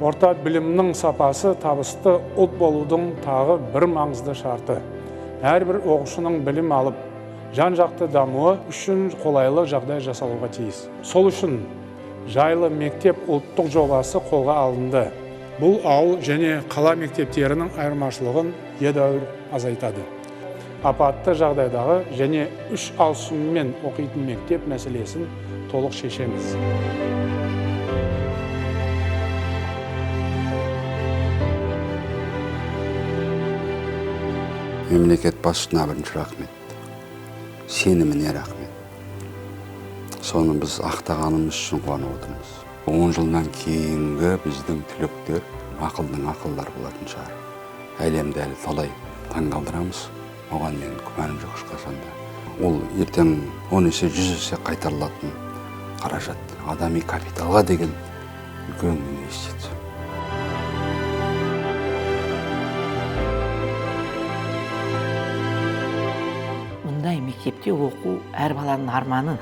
Орта білімнің сапасы табысты ұлт болудың тағы бір маңызды шарты. Әрбір оқушының білім алып, жан-жақты дамуы үшін қолайлы жағдай жасалуға тиіс. Сол үшін жайлы мектеп ұлттық жобасы қолға алынды. Бұл ауыл және қала мектептерінің айырмашылығын едәуір азайтады. Апатты жағдайдағы және үш ауысыммен оқитын мектеп мәселесін толық шешеміз. Мемлекет басшысына бірінші рахмет. Сеніміне рахмет. Соны біз ақтағанымыз үшін қуанып отырмыз. 10 жылдан кейінгі біздің түлектер ақылдың ақылдар болатын шығар. Әлемді әлі талай таңғалдырамыз. Оған мен күмәнім жоқ ешқашанда. Ол ертең 10 есе 100 есе қайтарылатын қаражат. Адами капиталға деген үлкен инвестиция. Мұндай мектепте оқу әр баланың арманы.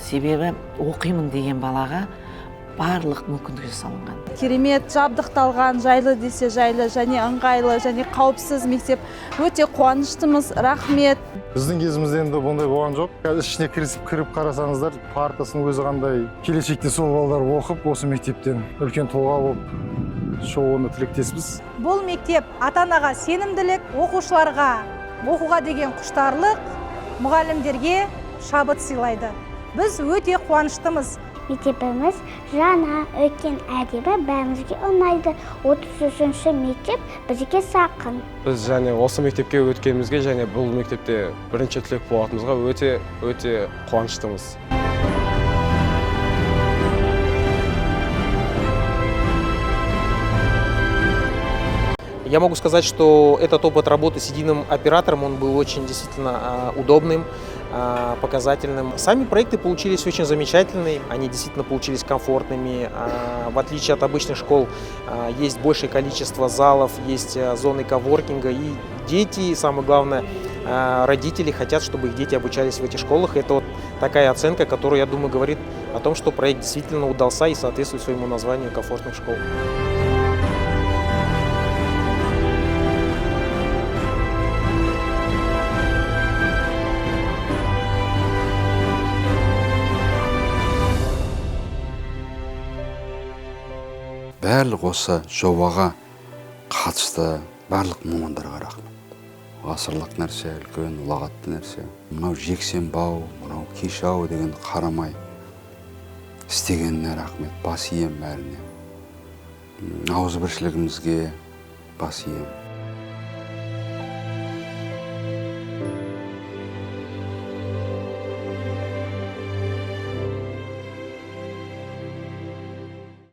Себебі оқимын деген балаға барлық мүмкіндік жасалынған. Керемет жабдықталған, жайлы десе жайлы, және ыңғайлы, және қауіпсіз мектеп. Өте қуаныштымыз, рахмет. Біздің кезімізде енді бұндай болған жоқ. Ішіне кіріп қарасаңыздар, партасының өзі қандай. Келешекте сол балалар оқып, осы мектептен үлкен тұлға болып шығуына тілектеспіз. Бұл мектеп ата-анаға сенімділік, оқушыларға оқуға деген құштарлық, мұғалімдерге шабыт сыйлайды. Біз өте қуаныштымыз. Мектебіміз жаңа, өткен әдебі бәрімізге ұнайды. 33-ші мектеп бізге жақын. Біз және осы мектепке өткенімізге және бұл мектепте бірінші түлек болатынымызға өте қуаныштымыз. Я могу сказать, что этот опыт работы с единым оператором, он был очень действительно удобным, показательным. Сами проекты получились очень замечательные, они действительно получились комфортными. В отличие от обычных школ, есть большее количество залов, есть зоны коворкинга, и дети, самое главное, родители хотят, чтобы их дети обучались в этих школах. Это вот такая оценка, которая, я думаю, говорит о том, что проект действительно удался и соответствует своему названию комфортных школ. Барлық осы жобаға қатысты барлық мамандарға рахмет. Ғасырлық нәрсе, үлкен, ұлағатты нәрсе. Мынау жексенбау, мынау кешау деген қарамай істегеніне рахмет, бас ием бәріне. Ауызбіршілігімізге бас ием.